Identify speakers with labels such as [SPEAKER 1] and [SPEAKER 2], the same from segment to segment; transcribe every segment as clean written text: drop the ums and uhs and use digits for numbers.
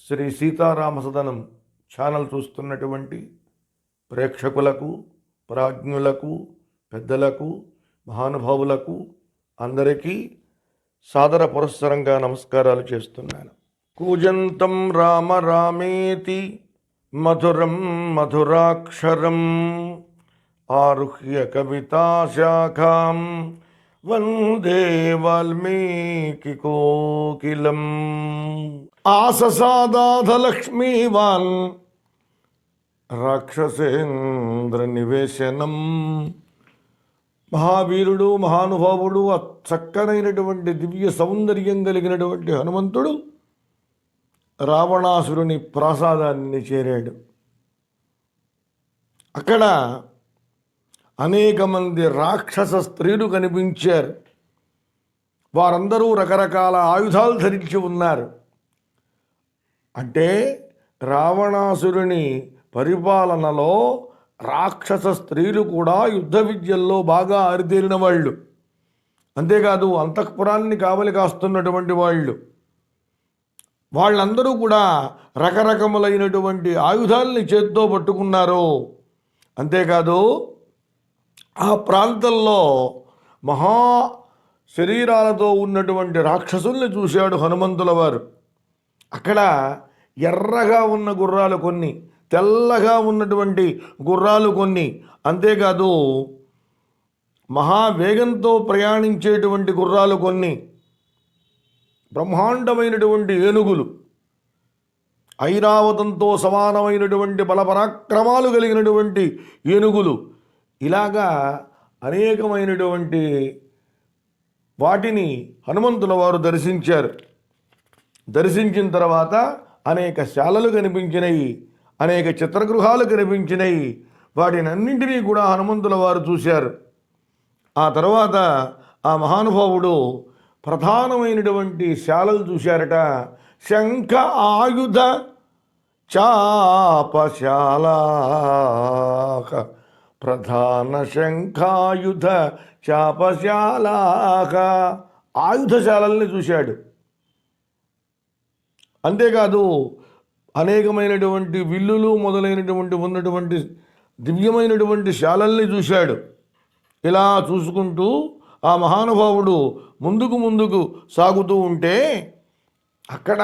[SPEAKER 1] Shri Sitarama సదనం channel చూస్తున్నటువంటి ప్రేక్షకులకు, ప్రాజ్ఞులకు, పెద్దలకు, మహానుభావులకు అందరికీ సాదర పురస్సరంగా నమస్కారాలు చేస్తున్నాను. కూజంతం రామ రామేతి మధురం మధురాక్షరం ఆరుహ్య కవితాశాఖాం వందే వాల్మీకి కోకిలం. ఆససాదాధ లక్ష్మీవాన్ రాక్షసేంద్ర నివేశనం. మహావీరుడు, మహానుభావుడు, చక్కనైనటువంటి దివ్య సౌందర్యం కలిగినటువంటి హనుమంతుడు రావణాసురుని ప్రాసాదాన్ని చేరాడు. అక్కడ అనేక మంది రాక్షస స్త్రీలు కనిపించారు. వారందరూ రకరకాల ఆయుధాలు ధరించి ఉన్నారు. అంటే రావణాసురుని పరిపాలనలో రాక్షస స్త్రీలు కూడా యుద్ధ విద్యల్లో బాగా ఆరితేరిన వాళ్ళు. అంతేకాదు అంతఃపురాన్ని కావలి కాస్తున్నటువంటి వాళ్ళందరూ కూడా రకరకములైనటువంటి ఆయుధాలని చేత్తో పట్టుకున్నారు. అంతేకాదు ఆ ప్రాంతంలో మహా శరీరాలతో ఉన్నటువంటి రాక్షసుల్ని చూశాడు హనుమంతుల వారు. అక్కడ ఎర్రగా ఉన్న గుర్రాలు కొన్ని, తెల్లగా ఉన్నటువంటి గుర్రాలు కొన్ని, అంతేకాదు మహావేగంతో ప్రయాణించేటువంటి గుర్రాలు కొన్ని, బ్రహ్మాండమైనటువంటి ఏనుగులు, ఐరావతంతో సమానమైనటువంటి బలపరాక్రమాలు కలిగినటువంటి ఏనుగులు, ఇలాగా అనేకమైనటువంటి వాటిని హనుమంతుల వారు దర్శించారు. దర్శించిన తర్వాత అనేక శాలలు కనిపించినాయి, అనేక చిత్రగృహాలు కనిపించినాయి. వాటినన్నింటినీ కూడా హనుమంతుల వారు చూశారు. ఆ తర్వాత ఆ మహానుభావుడు ప్రధానమైనటువంటి శాలలు చూశారట. శంఖ ఆయుధ చాపశాల, ప్రధాన శంఖాయుధ చాపశాల, ఆయుధశాలల్ని చూశాడు. అంతేకాదు అనేకమైనటువంటి విల్లులు మొదలైనటువంటి ఉన్నటువంటి దివ్యమైనటువంటి శాలల్ని చూశాడు. ఇలా చూసుకుంటూ ఆ మహానుభావుడు ముందుకు సాగుతూ ఉంటే అక్కడ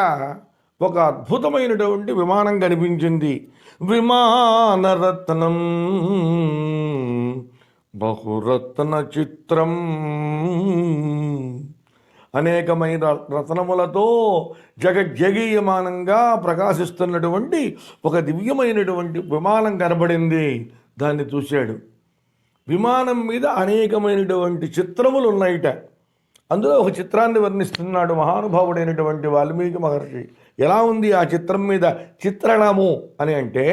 [SPEAKER 1] ఒక అద్భుతమైనటువంటి విమానం కనిపించింది. విమానరత్నం బహురత్న చిత్రం. అనేకమైన రత్నములతో జగజ్జగీయమానంగా ప్రకాశిస్తున్నటువంటి ఒక దివ్యమైనటువంటి విమానం కనబడింది. దాన్ని చూశాడు. విమానం మీద అనేకమైనటువంటి చిత్రములు ఉన్నాయిట. అందులో ఒక చిత్రాన్ని వర్ణిస్తున్నాడు మహానుభావుడైనటువంటి వాల్మీకి మహర్షి. ఎలా ఉంది ఆ చిత్రం మీద చిత్రణము అని అంటే,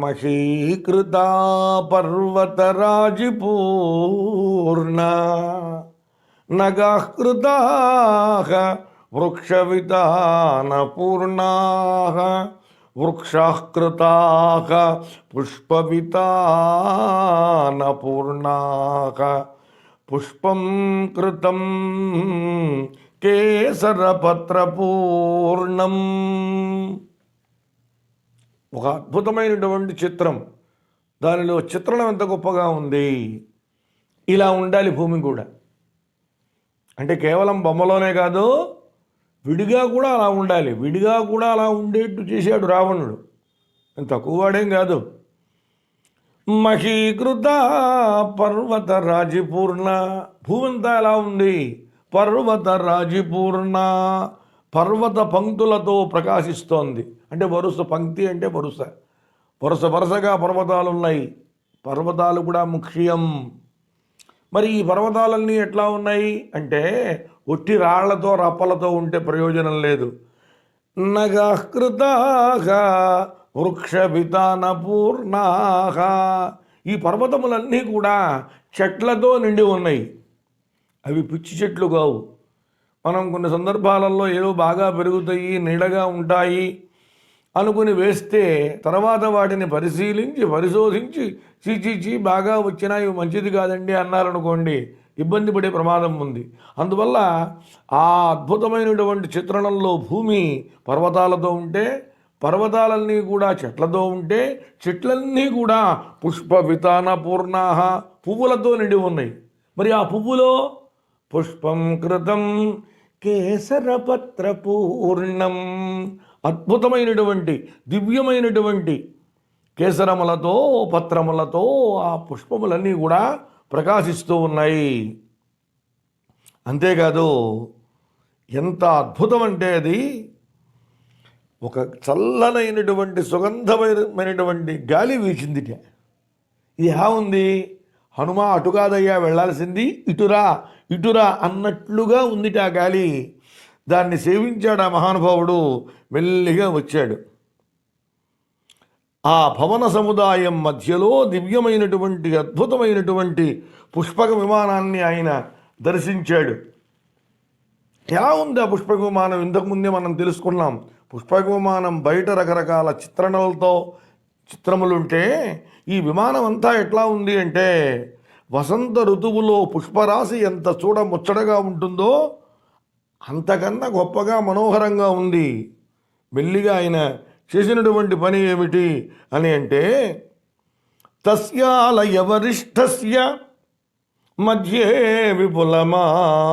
[SPEAKER 1] మహీకృత పర్వతరాజిపూర్ణ నగాకృతాః వృక్షవితానపూర్ణాః వృక్షాకృతాః పుష్పవితానపూర్ణాః పుష్పం కృతం కేసరపత్రపూర్ణం. ఒక అద్భుతమైనటువంటి చిత్రం. దానిలో చిత్రణం ఎంత గొప్పగా ఉంది. ఇలా ఉండాలి భూమి కూడా. అంటే కేవలం బొమ్మలోనే కాదు, విడిగా కూడా అలా ఉండాలి. విడిగా కూడా అలా ఉండేట్టు చేశాడు రావణుడు. తక్కువ వాడేం కాదు. మహీకృత పర్వత రాజిపూర్ణ, భూమంతా ఎలా ఉంది? పర్వత రాజిపూర్ణ, పర్వత పంక్తులతో ప్రకాశిస్తోంది. అంటే వరుస, పంక్తి అంటే వరుసగా పర్వతాలు ఉన్నాయి. పర్వతాలు కూడా ముఖ్యం. మరి ఈ పర్వతాలన్నీ ఎట్లా ఉన్నాయి అంటే, ఒట్టి రాళ్లతో రప్పలతో ఉంటే ప్రయోజనం లేదు. నగకృతాః వృక్షవితానపూర్ణాః, ఈ పర్వతములన్నీ కూడా చెట్లతో నిండి ఉన్నాయి. అవి పిచ్చి చెట్లు కావు. మనం కొన్ని సందర్భాలలో ఏదో బాగా పెరుగుతాయి, నీడగా ఉంటాయి అనుకుని వేస్తే తర్వాత వాటిని పరిశోధించి చీచీచి బాగా వచ్చినా ఇవి మంచిది కాదండి అన్నారనుకోండి, ఇబ్బంది పడే ప్రమాదం ఉంది. అందువల్ల ఆ అద్భుతమైనటువంటి చిత్రణంలో భూమి పర్వతాలతో ఉంటే పర్వతాలన్నీ కూడా చెట్లతో ఉంటే చెట్లన్నీ కూడా పుష్ప వితాన పూర్ణాహ పువ్వులతో నిండి ఉన్నాయి. మరి ఆ పువ్వులో పుష్పం కృతం కేసరపత్ర పూర్ణం, అద్భుతమైనటువంటి దివ్యమైనటువంటి కేసరములతో పత్రములతో ఆ పుష్పములన్నీ కూడా ప్రకాశిస్తూ ఉన్నాయి. అంతేకాదు ఎంత అద్భుతం అంటే అది ఒక చల్లనైనటువంటి సుగంధమైనటువంటి గాలి వీచిందిట. ఇది ఎలా ఉంది? హనుమ అటు కాదయ్యా వెళ్ళాల్సింది, ఇటురా ఇటురా అన్నట్లుగా ఉందిట ఆ గాలి. దాన్ని సేవించాడు ఆ మహానుభావుడు, మెల్లిగా వచ్చాడు. ఆ భవన సముదాయం మధ్యలో దివ్యమైనటువంటి అద్భుతమైనటువంటి పుష్పక విమానాన్ని ఆయన దర్శించాడు. ఎలా ఉంది ఆ పుష్పక విమానం? ఇంతకుముందే మనం తెలుసుకున్నాం. పుష్పక విమానం బయట రకరకాల చిత్రములుంటే ఈ విమానం అంతా ఎట్లా ఉంది అంటే వసంత ఋతువులో పుష్పరాశి ఎంత చూడ ముచ్చటగా ఉంటుందో అంతకన్నా గొప్పగా మనోహరంగా ఉంది. మెల్లిగా ఆయన చేసినటువంటి పని ఏమిటి అని అంటే తస్యాలయ వరిష్ఠస్య మధ్యే విపులమాయతం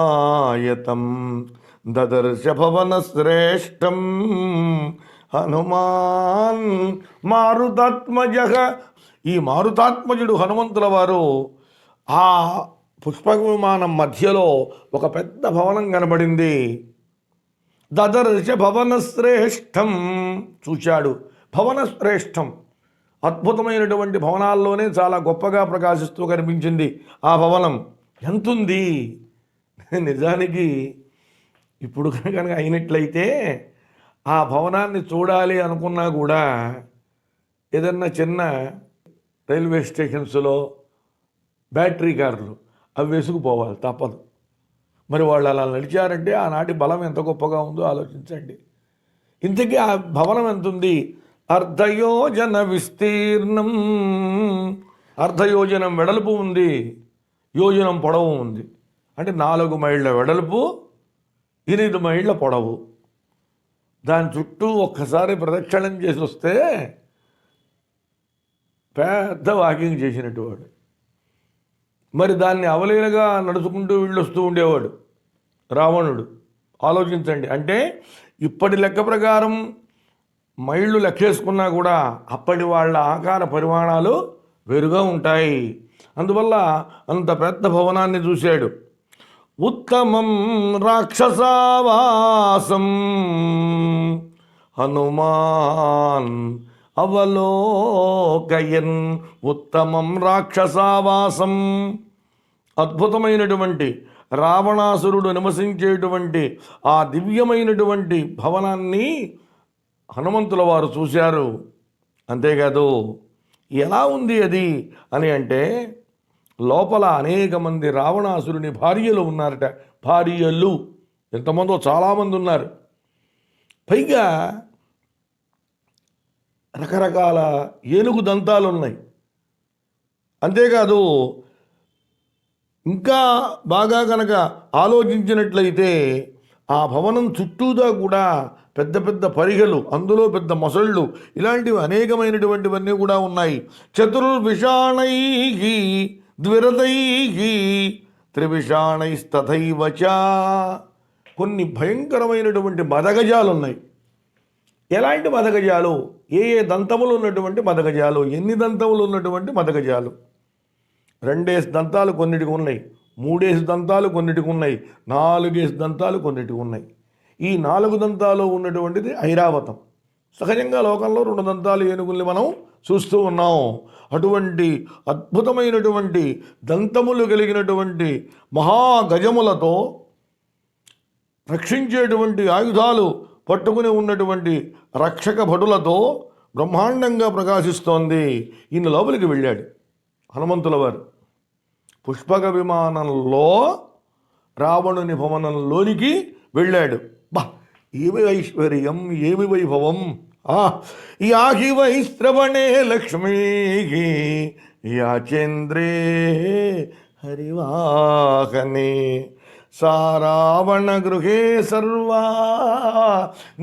[SPEAKER 1] దదర్శ భవన శ్రేష్టం హనుమాన్ మారుతాత్మజ. ఈ మారుతాత్మజుడు హనుమంతుల వారు ఆ పుష్పక విమానం మధ్యలో ఒక పెద్ద భవనం కనబడింది. దదర్శ భవన శ్రేష్టం, చూశాడు. భవన శ్రేష్టం, అద్భుతమైనటువంటి భవనాల్లోనే చాలా గొప్పగా ప్రకాశిస్తూ కనిపించింది ఆ భవనం. ఎంతుంది? నిజానికి ఇప్పుడు కనుక అయినట్లయితే ఆ భవనాన్ని చూడాలి అనుకున్నా కూడా ఏదన్నా చిన్న రైల్వే స్టేషన్స్లో బ్యాటరీ కార్లు అవి వేసుకుపోవాలి, తప్పదు. మరి వాళ్ళు అలా నడిచారంటే ఆనాటి బలం ఎంత గొప్పగా ఉందో ఆలోచించండి. ఇంతకీ ఆ భవనం ఎంత ఉంది? అర్ధయోజన విస్తీర్ణం. అర్ధయోజనం వెడల్పు ఉంది, యోజనం పొడవు ఉంది. అంటే 4 మైళ్ళ వెడల్పు, 8 మైళ్ళ పొడవు. దాని చుట్టూ ఒక్కసారి ప్రదక్షిణం చేసి వస్తే పెద్ద వాకింగ్ చేసినట్టు వాడు. మరి దాన్ని అవలీలగా నడుచుకుంటూ వెళ్ళొస్తూ ఉండేవాడు రావణుడు. ఆలోచించండి. అంటే ఇప్పటి లెక్క ప్రకారం మైళ్ళు లెక్కేసుకున్నా కూడా అప్పటి వాళ్ళ ఆకార పరిమాణాలు వేరుగా ఉంటాయి. అందువల్ల అంత పెద్ద భవనాన్ని చూశాడు. ఉత్తమం రాక్షసావాసం హనుమాన్ అవలోకయన్. ఉత్తమం రాక్షసావాసం, అద్భుతమైనటువంటి రావణాసురుడు నివసించేటువంటి ఆ దివ్యమైనటువంటి భవనాన్ని హనుమంతుల వారు చూశారు. అంతేకాదు ఎలా ఉంది అది అని అంటే లోపల అనేక మంది రావణాసురుని భార్యలు ఉన్నారట. భార్యలు ఎంతమందో చాలామంది ఉన్నారు. పైగా రకరకాల ఏనుగు దంతాలు ఉన్నాయి. అంతేకాదు ఇంకా బాగా కనుక ఆలోచించినట్లయితే ఆ భవనం చుట్టూదా కూడా పెద్ద పెద్ద పరిగెలు, అందులో పెద్ద మొసళ్ళు, ఇలాంటివి అనేకమైనటువంటివన్నీ కూడా ఉన్నాయి. చతుర్విషాణై ద్విరదై త్రివిషాణైస్తథైవ చ. కొన్ని భయంకరమైనటువంటి మదగజాలు ఉన్నాయి. ఎలాంటి మదగజాలు? ఏ ఏ దంతములు ఉన్నటువంటి మదగజాలు, ఎన్ని దంతములు ఉన్నటువంటి మదగజాలు. 2 దంతాలు కొన్నిటికి ఉన్నాయి, 3 దంతాలు కొన్నిటికి ఉన్నాయి, 4 దంతాలు కొన్నిటికి ఉన్నాయి. ఈ 4 దంతాలు ఉన్నటువంటిది ఐరావతం. సహజంగా లోకంలో 2 దంతాలు ఏనుగుల్ని మనం చూస్తూ ఉన్నాం. అటువంటి అద్భుతమైనటువంటి దంతములు కలిగినటువంటి మహాగజములతో రక్షించేటువంటి ఆయుధాలు పట్టుకుని ఉన్నటువంటి రక్షక భటులతో బ్రహ్మాండంగా ప్రకాశిస్తోంది. ఈయన లోపలికి వెళ్ళాడు హనుమంతుల వారు. పుష్పక విమానంలో రావణుని భవనంలోనికి వెళ్ళాడు. బా, ఏమి ఐశ్వర్యం, ఏమి వైభవం! యాహి వై శ్రవణే లక్ష్మీ యాచేంద్రే హరివాహనే సా రావణ గృహే సర్వా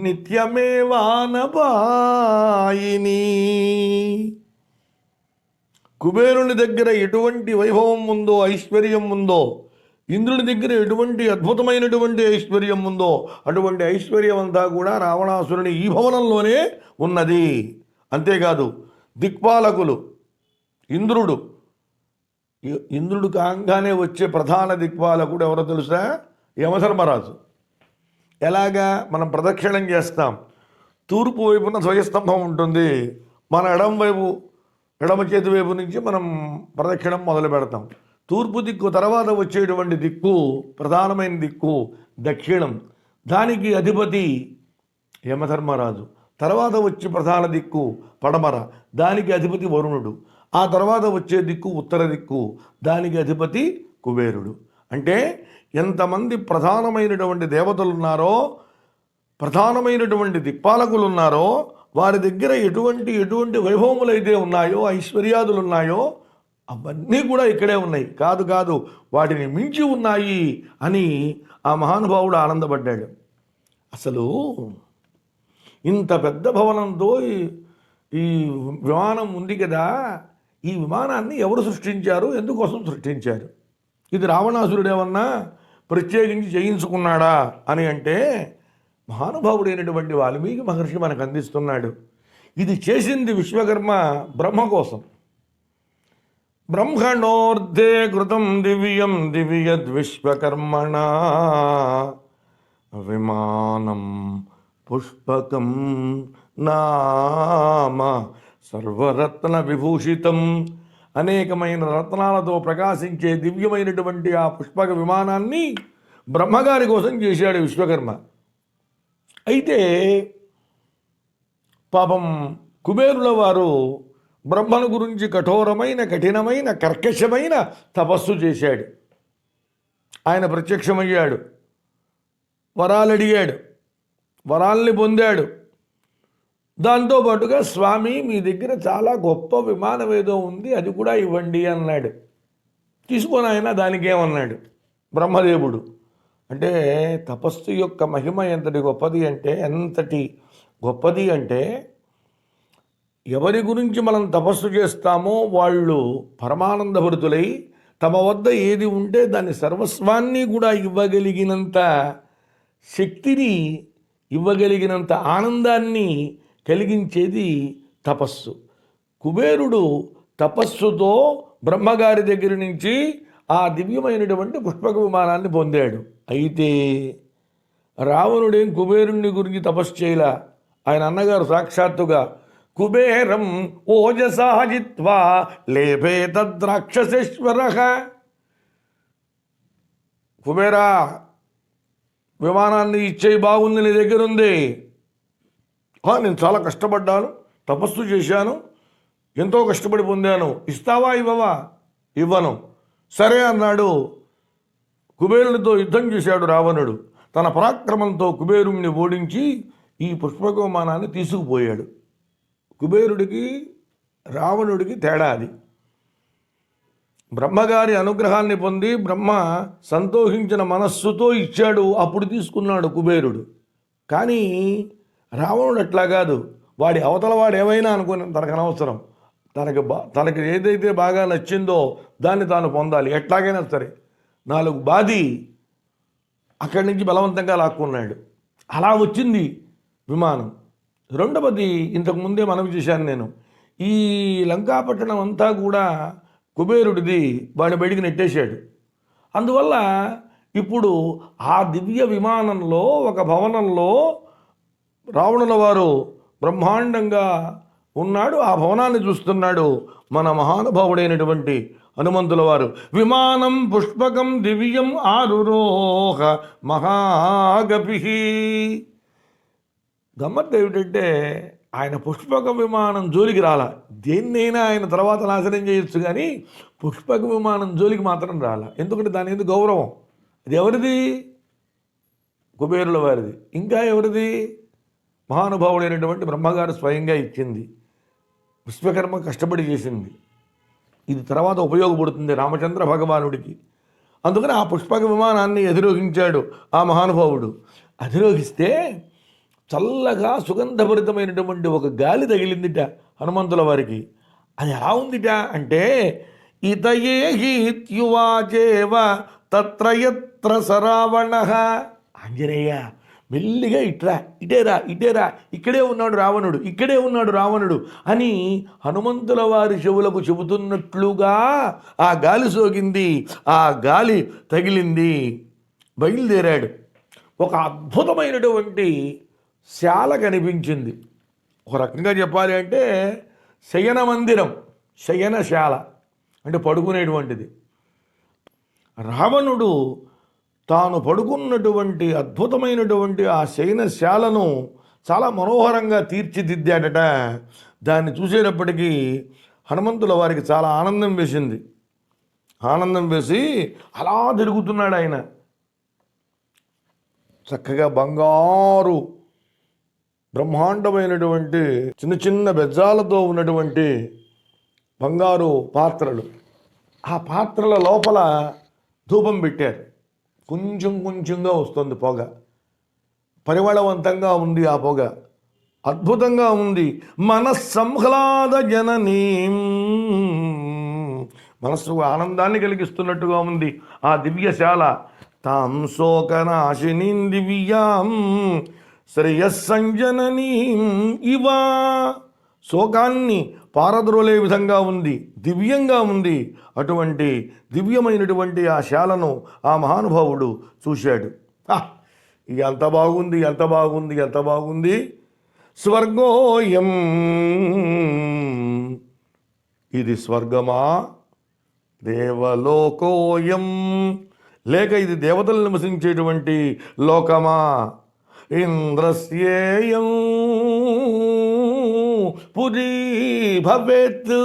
[SPEAKER 1] నిత్యమేవానపాయిని. కుబేరుని దగ్గర ఎటువంటి వైభవం ఉందో, ఐశ్వర్యం ఉందో, ఇంద్రుని దగ్గర ఎటువంటి అద్భుతమైనటువంటి ఐశ్వర్యం ఉందో, అటువంటి ఐశ్వర్యం అంతా కూడా రావణాసురుని ఈ భవనంలోనే ఉన్నది. అంతేకాదు దిక్పాలకులు, ఇంద్రుడు కాగానే వచ్చే ప్రధాన దిక్పాలకుడు ఎవరో తెలుసా? యమధర్మరాజు. ఎలాగా? మనం ప్రదక్షిణం చేస్తాం, తూర్పు వైపున ధ్వజస్తంభం ఉంటుంది, మన ఎడమ చేతి వైపు నుంచి మనం ప్రదక్షిణం మొదలు పెడతాం. తూర్పు దిక్కు తర్వాత వచ్చేటువంటి దిక్కు, ప్రధానమైన దిక్కు దక్షిణం, దానికి అధిపతి యమధర్మరాజు. తర్వాత వచ్చే ప్రధాన దిక్కు పడమర, దానికి అధిపతి వరుణుడు. ఆ తర్వాత వచ్చే దిక్కు ఉత్తర దిక్కు, దానికి అధిపతి కుబేరుడు. అంటే ఎంతమంది ప్రధానమైనటువంటి దేవతలు ఉన్నారో, ప్రధానమైనటువంటి దిక్పాలకులు ఉన్నారో, వారి దగ్గర ఎటువంటి వైభవములైతే ఉన్నాయో, ఐశ్వర్యాదులు ఉన్నాయో, అవన్నీ కూడా ఇక్కడే ఉన్నాయి. కాదు వాటిని మించి ఉన్నాయి అని ఆ మహానుభావుడు ఆనందపడ్డాడు. అసలు ఇంత పెద్ద భవనంతో ఈ విమానం ఉంది కదా, ఈ విమానాన్ని ఎవరు సృష్టించారు, ఎందుకోసం సృష్టించారు? ఇది రావణాసురుడు ఏమన్నా ప్రత్యేకించి చేయించుకున్నాడా అని అంటే, మహానుభావుడైనటువంటి వాల్మీకి మహర్షి మనకు అందిస్తున్నాడు. ఇది చేసింది విశ్వకర్మ బ్రహ్మ కోసం. బ్రహ్మణోర్ధే కృతం దివ్యం దివ్యద్విశ్వకర్మణ విమానం పుష్పకం నామ సర్వరత్న విభూషితం. అనేకమైన రత్నాలతో ప్రకాశించే దివ్యమైనటువంటి ఆ పుష్పక విమానాన్ని బ్రహ్మగారి కోసం చేశాడు విశ్వకర్మ. అయితే పాపం కుబేరుల వారు బ్రహ్మను గురించి కఠినమైన కర్కశమైన తపస్సు చేశాడు. ఆయన ప్రత్యక్షమయ్యాడు, వరాలు అడిగాడు, వరాల్ని పొందాడు. దాంతోపాటుగా స్వామి మీ దగ్గర చాలా గొప్ప విమానం ఏదో ఉంది, అది కూడా ఇవ్వండి అన్నాడు. తీసుకొని ఆయన దానికేమన్నాడు బ్రహ్మదేవుడు. అంటే తపస్సు యొక్క మహిమ ఎంతటి గొప్పది అంటే ఎవరి గురించి మనం తపస్సు చేస్తామో వాళ్ళు పరమానందభరితులై తమ వద్ద ఏది ఉంటే దాని సర్వస్వాన్ని కూడా ఇవ్వగలిగినంత శక్తిని, ఇవ్వగలిగినంత ఆనందాన్ని కలిగించేది తపస్సు. కుబేరుడు తపస్సుతో బ్రహ్మగారి దగ్గర నుంచి ఆ దివ్యమైనటువంటి పుష్పక విమానాన్ని పొందాడు. అయితే రావణుడేం కుబేరుణ్ణి గురించి తపస్సు చేయలా. ఆయన అన్నగారు సాక్షాత్తుగా కుబేరం ఓజసా జిత్వా లేభే తద్రాక్షసేశ్వర. కుబేరా, విమానాన్ని ఇచ్చేయి, బాగుంది, నీ దగ్గర ఉంది. నేను చాలా కష్టపడ్డాను, తపస్సు చేశాను, ఎంతో కష్టపడి పొందాను, ఇస్తావా ఇవ్వవా? ఇవ్వను. సరే అన్నాడు. కుబేరునితో యుద్ధం చేశాడు రావణుడు. తన పరాక్రమంతో కుబేరుణ్ణి ఓడించి ఈ పుష్పక విమానాన్ని తీసుకుపోయాడు. కుబేరుడికి రావణుడికి తేడా అది. బ్రహ్మగారి అనుగ్రహాన్ని పొంది బ్రహ్మ సంతోషించిన మనస్సుతో ఇచ్చాడు, అప్పుడు తీసుకున్నాడు కుబేరుడు. కానీ రావణుడు అట్లా కాదు. వాడి అవతల వాడు ఏమైనా అనుకుని తనకు అనవసరం. తనకి ఏదైతే బాగా నచ్చిందో దాన్ని తాను పొందాలి, ఎట్లాగైనా సరే. 4 బాది అక్కడి నుంచి బలవంతంగా లాక్కున్నాడు. అలా వచ్చింది విమానం. రెండవది, ఇంతకుముందే మనవి చేశాను నేను, ఈ లంకాపట్టణం అంతా కూడా కుబేరుడిది, వాడి బయటికి నెట్టేశాడు. అందువల్ల ఇప్పుడు ఆ దివ్య విమానంలో, ఒక భవనంలో రావణుల వారు బ్రహ్మాండంగా ఉన్నాడు. ఆ భవనాన్ని చూస్తున్నాడు మన మహానుభావుడైనటువంటి హనుమంతుల వారు. విమానం పుష్పకం దివ్యం ఆరురోహ మహాగపి. గమ్మత్తు ఏమిటంటే ఆయన పుష్పక విమానం జోలికి రాలా. దేన్నైనా ఆయన తర్వాత నాశనం చేయొచ్చు, కానీ పుష్పక విమానం జోలికి మాత్రం రాలా. ఎందుకంటే దాని ఎందుకు గౌరవం. అది ఎవరిది? కుబేరుల వారిది. ఇంకా ఎవరిది? మహానుభావుడైనటువంటి బ్రహ్మగారు స్వయంగా ఇచ్చింది. విశ్వకర్మ కష్టపడి చేసింది. ఇది తర్వాత ఉపయోగపడుతుంది రామచంద్ర భగవానుడికి. అందుకని ఆ పుష్పక విమానాన్ని అధిరోహించాడు ఆ మహానుభావుడు. అధిరోహిస్తే చల్లగా సుగంధభరితమైనటువంటి ఒక గాలి తగిలిందిట హనుమంతుల వారికి. అది ఎలా ఉందిట అంటే, ఇతయే హీత్యువాచేవ తత్ర యత్ర సరావణ. ఆంజనేయ మెల్లిగా ఇటేరా, ఇక్కడే ఉన్నాడు రావణుడు అని హనుమంతుల వారి చెవులకు చెబుతున్నట్లుగా ఆ గాలి సోకింది, ఆ గాలి తగిలింది. బయలుదేరాడు. ఒక అద్భుతమైనటువంటి శాల కనిపించింది. ఒక రకంగా చెప్పాలి అంటే శయన మందిరం, శయనశాల అంటే పడుకునేటువంటిది. రావణుడు తాను పడుకున్నటువంటి అద్భుతమైనటువంటి ఆ శయనశాలను చాలా మనోహరంగా తీర్చిదిద్దాడట. దాన్ని చూసేటప్పటికీ హనుమంతుల వారికి చాలా ఆనందం వేసింది. ఆనందం వేసి అలా తిరుగుతున్నాడు ఆయన. చక్కగా బంగారు బ్రహ్మాండమైనటువంటి చిన్న చిన్న బెజ్జాలతో ఉన్నటువంటి బంగారు పాత్రలు. ఆ పాత్రల లోపల ధూపం పెట్టారు. కొంచెంగా వస్తుంది పొగ. పరిమళవంతంగా ఉంది ఆ పొగ, అద్భుతంగా ఉంది. మనస్సంహ్లాద జననీ, మనస్సుకు ఆనందాన్ని కలిగిస్తున్నట్టుగా ఉంది ఆ దివ్యశాల. తాం శోకనాశినీం దివ్యాం శ్రేయస్సంజననీం ఇవా. శోకాన్ని పారద్రోలే విధంగా ఉంది, దివ్యంగా ఉంది. అటువంటి దివ్యమైనటువంటి ఆ శాలను ఆ మహానుభావుడు చూశాడు. ఎంత బాగుంది. స్వర్గోయం, ఇది స్వర్గమా? దేవలోకోయం, లేక ఇది దేవతలు నివసించేటువంటి లోకమా? ఇంద్రస్యేయం పురీ భవేత్,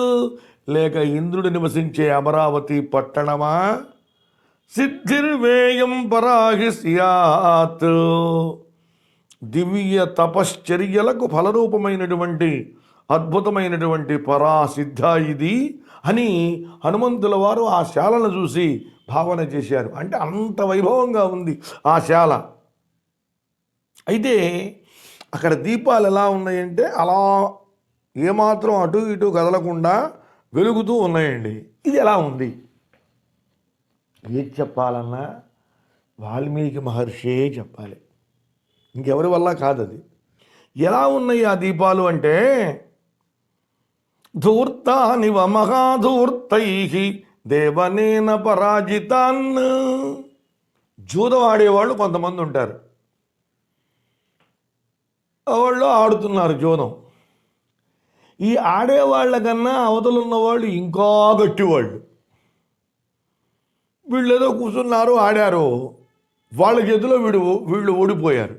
[SPEAKER 1] లేక ఇంద్రుడు నివసించే అమరావతి పట్టణమా? సిద్ధిర్వేయం పరాహి స్యాత్, దివ్య తపశ్చర్యలకు ఫలరూపమైనటువంటి అద్భుతమైనటువంటి పరాసిద్ధ ఇది అని హనుమంతుల వారు ఆ శాలను చూసి భావన చేశారు. అంటే అంత వైభవంగా ఉంది ఆ శాల. అయితే అక్కడ దీపాలు ఎలా ఉన్నాయంటే అలా ఏమాత్రం అటు ఇటు కదలకుండా వెలుగుతూ ఉన్నాయండి. ఇది ఎలా ఉంది? ఏది చెప్పాలన్నా వాల్మీకి మహర్షే చెప్పాలి, ఇంకెవరి వల్ల కాదు. అది ఎలా ఉన్నాయి ఆ దీపాలు అంటే, ధూర్తానివ మహాధూర్తై దేవనేన పరాజితాన్. జూదం ఆడేవాళ్ళు కొంతమంది ఉంటారు, వాళ్ళు ఆడుతున్నారు జూదం. ఈ ఆడేవాళ్ళ కన్నా అవతలున్న వాళ్ళు ఇంకా గట్టివాళ్ళు. వీళ్ళు ఏదో కూర్చున్నారు, ఆడారు, వాళ్ళ చేతిలో వీళ్ళు ఓడిపోయారు.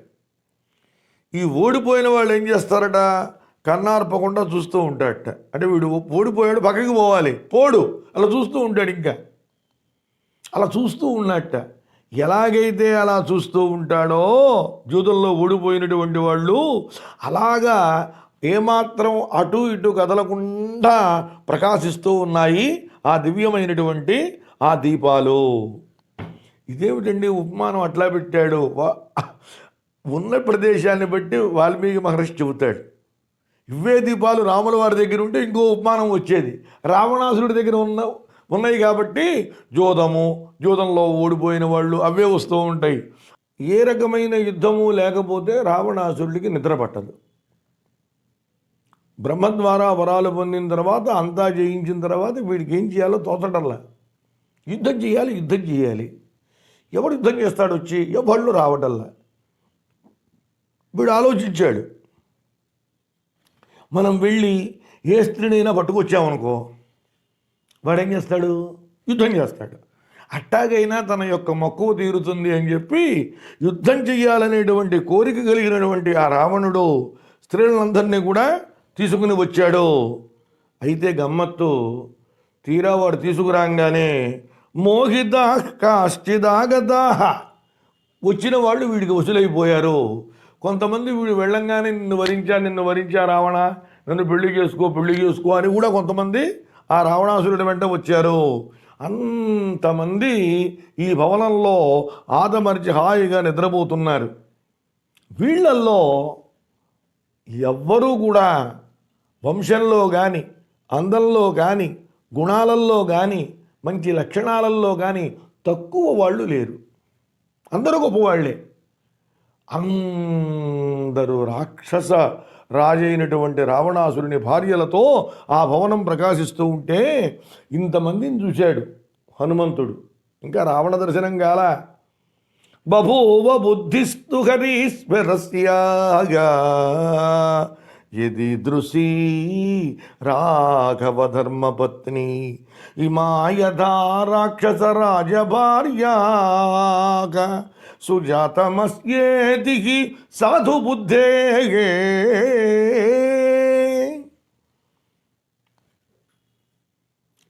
[SPEAKER 1] ఈ ఓడిపోయిన వాళ్ళు ఏం చేస్తారట, కన్నార్పకుండా చూస్తూ ఉంటాడట. అంటే వీడు ఓడిపోయాడు, పక్కకి పోడు, అలా చూస్తూ ఉంటాడు. ఇంకా అలా చూస్తూ ఉన్నట్ట. ఎలాగైతే అలా చూస్తూ ఉంటాడో జూదంలో ఓడిపోయినటువంటి వాళ్ళు, అలాగా ఏమాత్రం అటు ఇటు కదలకుండా ప్రకాశిస్తూ ఉన్నాయి ఆ దివ్యమైనటువంటి ఆ దీపాలు. ఇదేమిటండి ఉపమానం అట్లా పెట్టాడు? ఉన్న ప్రదేశాన్ని బట్టి వాల్మీకి మహర్షి చెబుతాడు. ఇవే దీపాలు రాముల వారి దగ్గర ఉంటే ఇంకో ఉపమానం వచ్చేది. రావణాసురుడి దగ్గర ఉన్నాయి కాబట్టి జూదంలో ఓడిపోయిన వాళ్ళు అవే వస్తూ ఉంటాయి. ఏ రకమైన యుద్ధము లేకపోతే రావణాసురుడికి నిద్ర పట్టదు. బ్రహ్మ ద్వారా వరాలు పొందిన తర్వాత, అంతా జయించిన తర్వాత వీడికి ఏం చేయాలో తోచటంలా. యుద్ధం చేయాలి. ఎవడు యుద్ధం చేస్తాడు వచ్చి? ఎవళ్ళు రావటల్లా. వీడు ఆలోచించాడు, మనం వెళ్ళి ఏ స్త్రీనైనా పట్టుకొచ్చామనుకో, వాడేం చేస్తాడు? యుద్ధం చేస్తాడు. అట్టాగైనా తన యొక్క మక్కువ తీరుతుంది అని చెప్పి యుద్ధం చెయ్యాలనేటువంటి కోరిక కలిగినటువంటి ఆ రావణుడు స్త్రీలందరినీ కూడా తీసుకుని వచ్చాడు. అయితే గమ్మత్తు, తీరా వాడు తీసుకురాగానే మోహిదా కాశ్చిదాగదాహ, వచ్చిన వాళ్ళు వీడికి వసూలైపోయారు. కొంతమంది వీడు వెళ్ళంగానే నిన్ను వరించా రావణ, నన్ను పెళ్లి చేసుకో అని కూడా కొంతమంది ఆ రావణాసురుడి వెంట వచ్చారు. అంతమంది ఈ భవనంలో ఆదమర్చి హాయిగా నిద్రపోతున్నారు. వీళ్ళల్లో ఎవ్వరూ కూడా వంశంలో కానీ, అందంలో కానీ, గుణాలల్లో కానీ, మంచి లక్షణాలలో కానీ తక్కువ వాళ్ళు లేరు. అందరూ గొప్పవాళ్లే. అందరూ రాక్షస రాజైనటువంటి రావణాసురుని భార్యలతో ఆ భవనం ప్రకాశిస్తూ ఉంటే ఇంతమందిని చూశాడు హనుమంతుడు. ఇంకా రావణ దర్శనం కాల. బభూవ బుద్ధిస్తు హరీశ్వరస్యాగా యది దృశీ రాఘవ ధర్మపత్ని ఇమాయథా రాక్షస రాజభార్యాగా సుజాతమస్యేతి సాధు బుద్ధే.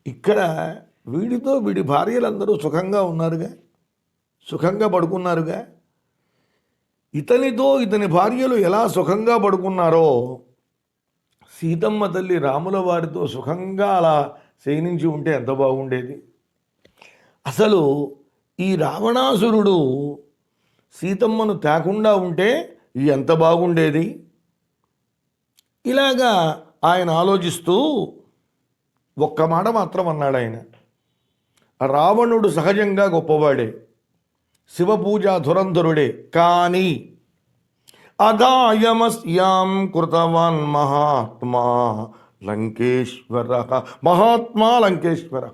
[SPEAKER 1] ఇక్కడ వీడితో వీడి భార్యలందరూ సుఖంగా ఉన్నారుగా, సుఖంగా పడుకున్నారుగా. ఇతనితో ఇతని భార్యలు ఎలా సుఖంగా పడుకున్నారో సీతమ్మ తల్లి రాముల వారితో సుఖంగా అలా శయనించి ఉంటే ఎంత బాగుండేది. అసలు ఈ రావణాసురుడు సీతమ్మను తేకుండా ఉంటే ఎంత బాగుండేది. ఇలాగా ఆయన ఆలోచిస్తూ ఒక్క మాట మాత్రం అన్నాడు ఆయన. రావణుడు సహజంగా గొప్పవాడే, శివపూజా ధురంధరుడే, కానీ అదాయమస్యాం కృతవాన్ మహాత్మా లంకేశ్వర. మహాత్మా లంకేశ్వర,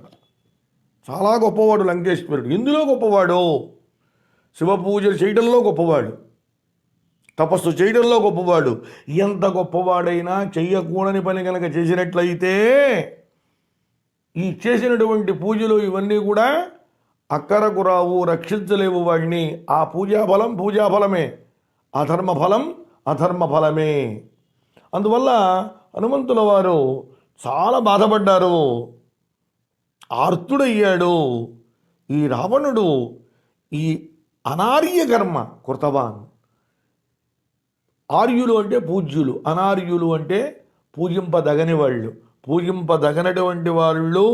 [SPEAKER 1] చాలా గొప్పవాడు లంకేశ్వరుడు. ఎందులో గొప్పవాడు? శివపూజలు చేయడంలో గొప్పవాడు, తపస్సు చేయడంలో గొప్పవాడు. ఎంత గొప్పవాడైనా చెయ్యకూడని పని కనుక చేసినట్లయితే ఈ చేసినటువంటి పూజలు ఇవన్నీ కూడా అక్కరకు రావు, రక్షించలేవు వాడిని. ఆ పూజాఫలం పూజాఫలమే, అధర్మఫలం అధర్మఫలమే. అందువల్ల హనుమంతుల వారు చాలా బాధపడ్డారు, ఆర్తుడయ్యాడు. ఈ రావణుడు ఈ అనార్య కర్మ కృతవాన్. ఆర్యులు అంటే పూజ్యులు, అనార్యులు అంటే పూజింపదగని వాళ్ళు. పూజింపదగనటువంటి వాళ్ళు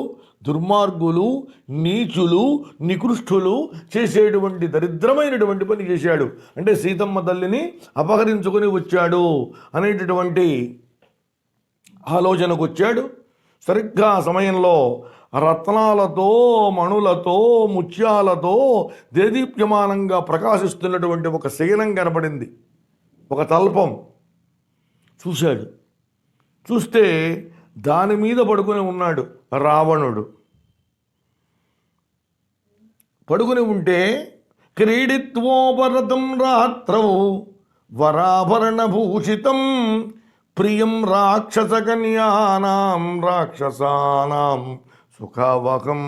[SPEAKER 1] దుర్మార్గులు, నీచులు, నికృష్టులు చేసేటువంటి దరిద్రమైనటువంటి పని చేశాడు. అంటే సీతమ్మ తల్లిని అపహరించుకొని వచ్చాడు అనేటటువంటి ఆలోచనకు వచ్చాడు. సరిగ్గా ఆ సమయంలో రత్నాలతో, మణులతో, ముత్యాలతో దేదీప్యమానంగా ప్రకాశిస్తున్నటువంటి ఒక శయనం కనపడింది, ఒక తల్పం. చూశాడు. చూస్తే దాని మీద పడుకుని ఉన్నాడు రావణుడు. పడుకుని ఉంటే క్రీడిత్వోపరతం రాత్రౌ వరాభరణభూషితం ప్రియం రాక్షసకన్యానాం రాక్షసానాం సుఖావహం.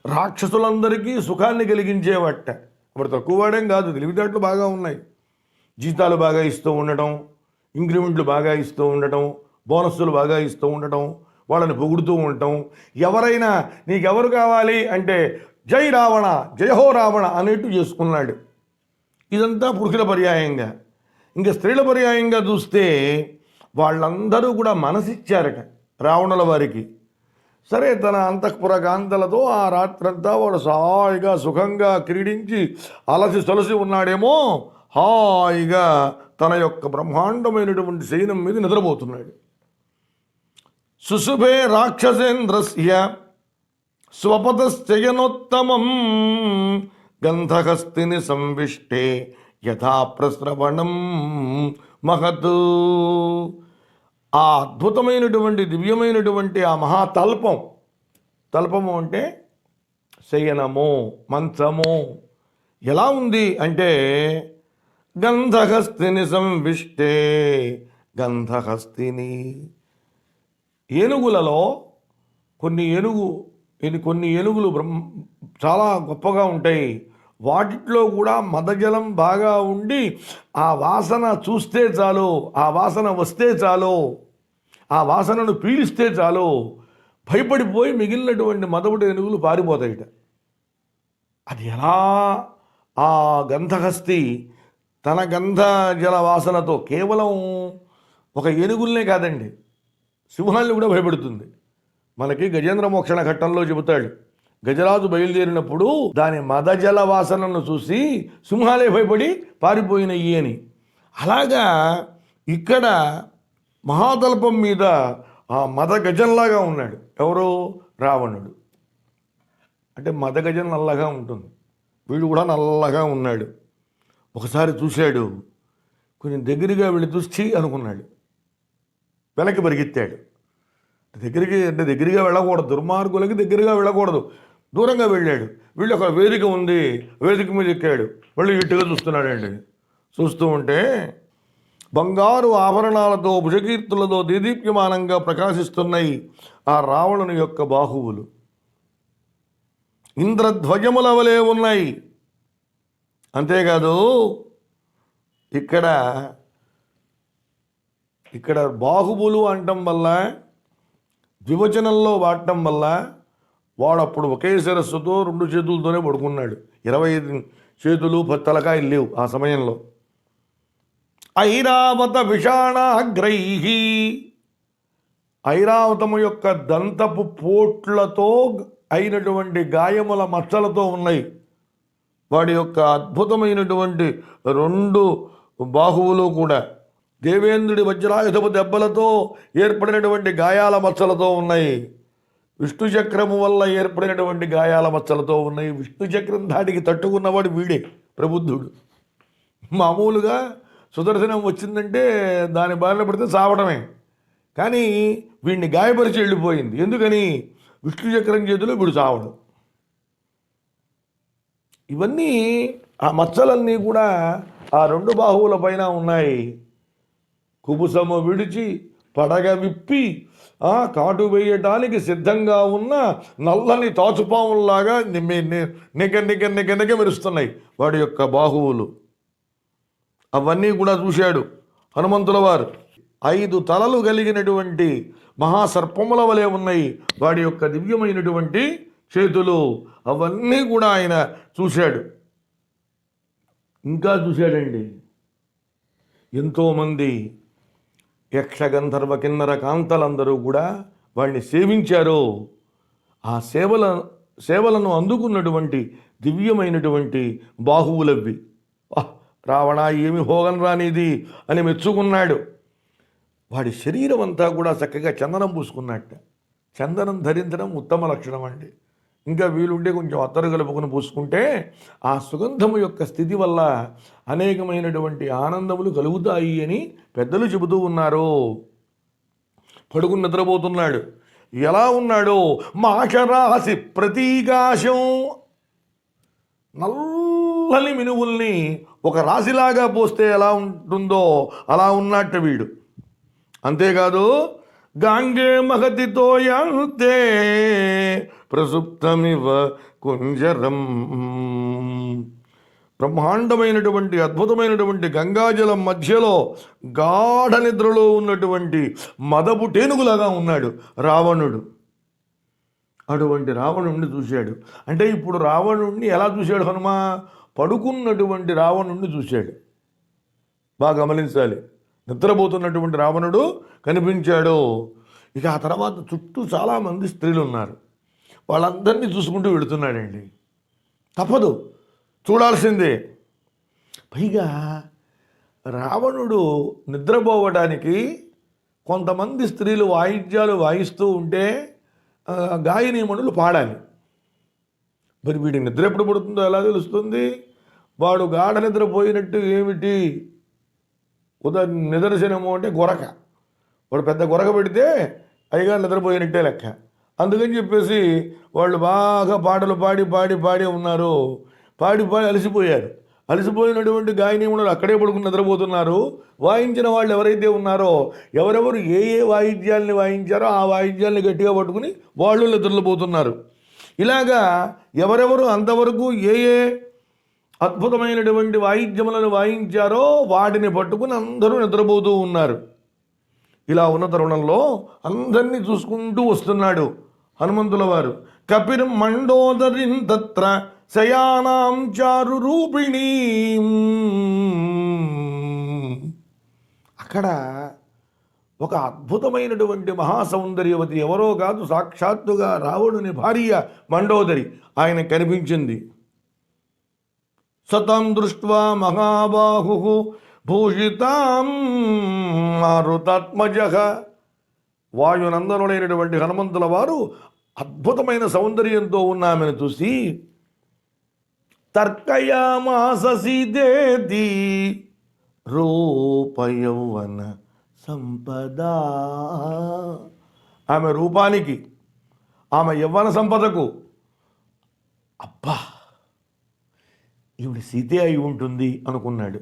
[SPEAKER 1] రాక్షసులందరికీ సుఖాన్ని కలిగించేవట. అప్పుడు తక్కువ వాడేం కాదు, తెలివితేటలు బాగా ఉన్నాయి. జీతాలు బాగా ఇస్తూ ఉండటం, ఇంక్రిమెంట్లు బాగా ఇస్తూ ఉండటం, బోనస్సులు బాగా ఇస్తూ ఉండటం, వాళ్ళని పొగుడుతూ ఉండటం. ఎవరైనా నీకెవరు కావాలి అంటే జై రావణ, జయహో రావణ అనేట్టు చేసుకున్నాడు. ఇదంతా పురుషుల పర్యాయంగా. ఇంకా స్త్రీల పర్యాయంగా చూస్తే వాళ్ళందరూ కూడా మనసిచ్చారట రావణుల వారికి. సరే, తన అంతఃపుర కాంతలతో ఆ రాత్రంతా వాడు హాయిగా సుఖంగా క్రీడించి అలసి సొలసి ఉన్నాడేమో. హాయిగా తన యొక్క బ్రహ్మాండమైనటువంటి శయనం మీద నిద్రపోతున్నాడు. సుశుభే రాక్షసేంద్రస్య స్వపదశ్చయనోత్తమం గంధహస్తిని సంవిష్టే యథా ప్రస్రవణం మహత్. ఆ అద్భుతమైనటువంటి దివ్యమైనటువంటి ఆ మహాతల్పం, తల్పము అంటే శయనము, మంచము ఎలా ఉంది అంటే గంధహస్తిని సంవిష్టే. గంధహస్తిని ఏనుగులలో కొన్ని ఏనుగులు చాలా గొప్పగా ఉంటాయి. వాటిలో కూడా మదజలం బాగా ఉండి ఆ వాసన చూస్తే చాలు, ఆ వాసన వస్తే చాలు, ఆ వాసనను పీలిస్తే చాలు భయపడిపోయి మిగిలినటువంటి మదపుటి ఏనుగులు పారిపోతాయిట. అది ఎలా? ఆ గంధహస్తి తన గంధ జల వాసనతో కేవలం ఒక ఏనుగుల్నే కాదండి, సింహాల్ని కూడా భయపెడుతుంది. మనకి గజేంద్ర మోక్షణ ఘట్టంలో చెబుతాడు. గజరాజు బయలుదేరినప్పుడు దాని మదజల వాసనను చూసి సింహాలే భయపడి పారిపోయినయి అని. అలాగా ఇక్కడ మహాతల్పం మీద ఆ మదగజంలాగా ఉన్నాడు. ఎవరు? రావణుడు. అంటే మదగజం నల్లగా ఉంటుంది, వీడు కూడా నల్లగా ఉన్నాడు. ఒకసారి చూశాడు, కొంచెం దగ్గరగా వెళ్ళి చూసి అనుకున్నాడు, వెనక్కి పరిగెత్తాడు. దగ్గరగా వెళ్ళకూడదు, దుర్మార్గులకి దగ్గరగా వెళ్ళకూడదు, దూరంగా వెళ్ళాడు. వీళ్ళు ఒక వేదిక ఉంది, వేదిక మీద ఎక్కాడు. మళ్ళీ ఇట్టుగా చూస్తున్నాడండి. చూస్తూ ఉంటే బంగారు ఆభరణాలతో భుజకీర్తులతో దేదీప్యమానంగా ప్రకాశిస్తున్నాయి ఆ రావణుని యొక్క బాహువులు. ఇంద్రధ్వజముల వలె ఉన్నాయి. అంతేకాదు ఇక్కడ బాహువులు అనటం వల్ల, ద్వివచనంలో వాడటం వల్ల వాడు అప్పుడు ఒకే శిరస్సుతో 2 చేతులతోనే పడుకున్నాడు. 25 చేతులు తలకాయలు లేవు ఆ సమయంలో. ఐరావత విషాణాగ్రై, ఐరావతము యొక్క దంతపు పోట్లతో అయినటువంటి గాయముల మచ్చలతో ఉన్నాయి. వాడి యొక్క అద్భుతమైనటువంటి 2 బాహువులు కూడా దేవేంద్రుడి వజ్రాయుధపు దెబ్బలతో ఏర్పడినటువంటి గాయాల మచ్చలతో ఉన్నాయి. విష్ణు చక్రము వల్ల ఏర్పడినటువంటి గాయాల మచ్చలతో ఉన్నాయి. విష్ణు చక్రం దాటికి తట్టుకున్నవాడు వీడే, ప్రబుద్ధుడు. మామూలుగా సుదర్శనం వచ్చిందంటే దాని బారిన పడితే చావడమే, కానీ వీడిని గాయపరిచి వెళ్ళిపోయింది. ఎందుకని? విష్ణు చక్రం చేతిలో వీడు చావడం. ఇవన్నీ ఆ మచ్చలన్నీ కూడా ఆ 2 బాహువుల పైన ఉన్నాయి. కుబుసము విడిచి పడగ విప్పి కాటు వేయటానికి సిద్ధంగా ఉన్న నల్లని తాచుపాముల్లాగా నిగ మెరుస్తున్నాయి వాడి యొక్క బాహువులు. అవన్నీ కూడా చూశాడు హనుమంతుల వారు. 5 తలలు కలిగినటువంటి మహాసర్పముల వలె ఉన్నాయి వాడి యొక్క దివ్యమైనటువంటి చేతులు. అవన్నీ కూడా ఆయన చూశాడు. ఇంకా చూశాడండి. ఎంతోమంది యక్షగంధర్వ కిన్నర కాంతలందరూ కూడా వాడిని సేవించారు. ఆ సేవలను అందుకున్నటువంటి దివ్యమైనటువంటి బాహువులవి. రావణ ఏమి భోగం రానిది అని మెచ్చుకున్నాడు. వాడి శరీరం అంతా కూడా చక్కగా చందనం పూసుకున్నట్ట. చందనం ధరించడం ఉత్తమ లక్షణం అండి. ఇంకా వీలుంటే కొంచెం అత్తరు కలుపుకొని పూసుకుంటే ఆ సుగంధము యొక్క స్థితి వల్ల అనేకమైనటువంటి ఆనందములు కలుగుతాయి అని పెద్దలు చెబుతూ ఉన్నారు. పడుకుని నిద్రపోతున్నాడు. ఎలా ఉన్నాడో మాషరాశి ప్రతీకాశం, నల్లని మినువుల్ని ఒక రాశిలాగా పోస్తే ఎలా ఉంటుందో అలా ఉన్నట్టు వీడు. అంతేకాదు గాంగే మహతితో యాంతే ప్రసుప్తమివ కుంజరం, బ్రహ్మాండమైనటువంటి అద్భుతమైనటువంటి గంగాజలం మధ్యలో గాఢ నిద్రలో ఉన్నటువంటి మదపు టేనుగులాగా ఉన్నాడు రావణుడు. అటువంటి రావణుణ్ణి చూశాడు. అంటే ఇప్పుడు రావణుణ్ణి ఎలా చూశాడు హనుమ? పడుకున్నటువంటి రావణుణ్ణి చూశాడు. బాగా గమనించాలి. నిద్రపోతున్నటువంటి రావణుడు కనిపించాడు. ఇక ఆ తర్వాత చుట్టూ చాలామంది స్త్రీలు ఉన్నారు. వాళ్ళందరినీ చూసుకుంటూ వెళుతున్నాడండి. తప్పదు, చూడాల్సిందే. పైగా రావణుడు నిద్రపోవడానికి కొంతమంది స్త్రీలు వాయిద్యాలు వాయిస్తూ ఉంటే గాయనీమణులు పాడాలి. మరి వీడి నిద్ర ఎప్పుడు పడుతుందో ఎలా తెలుస్తుంది? వాడు గాఢ నిద్రపోయినట్టు ఏమిటి నిదర్శనము అంటే గొరక. వాడు పెద్ద గొరక పెడితే అయ్యగా నిద్రపోయినట్టే లెక్క. అందుకని చెప్పేసి వాళ్ళు బాగా పాటలు పాడి ఉన్నారు. పాడి అలసిపోయారు. అలసిపోయినటువంటి గాయనీములు అక్కడే పడుకుని నిద్రపోతున్నారు. వాయించిన వాళ్ళు ఎవరైతే ఉన్నారో ఎవరెవరు ఏ వాయిద్యాలని వాయించారో ఆ వాయిద్యాలని గట్టిగా పట్టుకుని వాళ్ళు నిద్రపోతున్నారు. ఇలాగా ఎవరెవరు అంతవరకు ఏ అద్భుతమైనటువంటి వాయిద్యములను వాయించారో వాటిని పట్టుకుని అందరూ నిద్రపోతూ ఉన్నారు. ఇలా ఉన్న తరుణంలో అందరినీ చూసుకుంటూ వస్తున్నాడు హనుమంతుల వారు. కపిర్ మండోదరిన్ తత్ర శయానాం చారు రూపిణీ, అక్కడ ఒక అద్భుతమైనటువంటి మహాసౌందర్యవతి, ఎవరో కాదు సాక్షాత్తుగా రావణుని భార్య మండోదరి ఆయన కనిపించింది. సతం దృష్ట్వా మహాబాహు భూషితాం మారుతాత్మజ, వాయునందనుడైనటువంటి హనుమంతుల వారు అద్భుతమైన సౌందర్యంతో ఉన్నామని చూసి తర్కయామాస సీతేతి రూపయౌవన సంపద, ఆమె రూపానికి, ఆమె యవ్వన సంపదకు అబ్బా ఈవిడ సీతే అయి ఉంటుంది అనుకున్నాడు.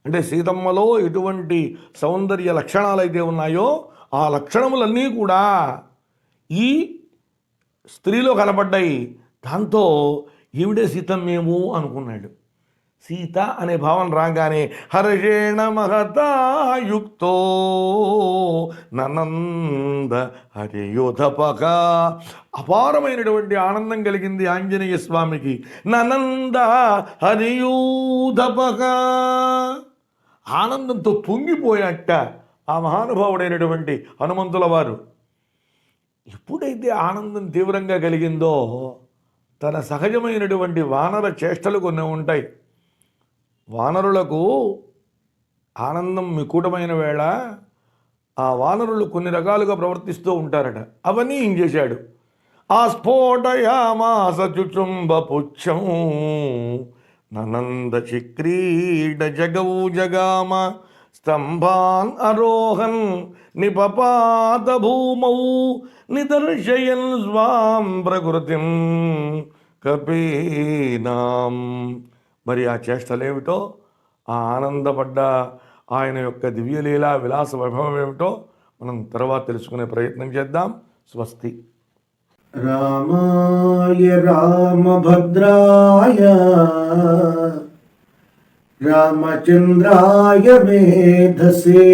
[SPEAKER 1] అంటే సీతమ్మలో ఎటువంటి సౌందర్య లక్షణాలు అయితే ఉన్నాయో ఆ లక్షణములన్నీ కూడా ఈ స్త్రీలో కనపడ్డాయి. దాంతో ఈవిడే సీతమ్మేమో అనుకున్నాడు. సీత అనే భావన రాగానే హర్షేణ మహతాయుక్తో ననంద హరియోధపక, అపారమైనటువంటి ఆనందం కలిగింది ఆంజనేయ స్వామికి. ననంద హరియూధపక, ఆనందంతో పొంగిపోయాట ఆ మహానుభావుడైనటువంటి హనుమంతుల వారు. ఎప్పుడైతే ఆనందం తీవ్రంగా కలిగిందో తన సహజమైనటువంటి వానర చేష్టలు కొన్ని ఉంటాయి. వానరులకు ఆనందం మికూటమైన వేళ ఆ వానరులు కొన్ని రకాలుగా ప్రవర్తిస్తూ ఉంటారట. అవన్నీ ఏం చేశాడు. ఆ స్ఫోటయామాస చుచుంబ పుచ్చం ననంద చిక్రీడ జగౌ జగామ స్తంభాన్ అరోహన్ నిపపాత భూమౌ నిదర్శయన్ స్వాం ప్రకృతిం కపీనాం. మరి ఆ చేష్టలేమిటో, ఆ ఆనందపడ్డ ఆయన యొక్క దివ్యలీలా విలాస వైభవం ఏమిటో మనం తర్వాత తెలుసుకునే ప్రయత్నం చేద్దాం. స్వస్తి.
[SPEAKER 2] రామాయ రామభద్రాయ రామచంద్రాయ మేధసే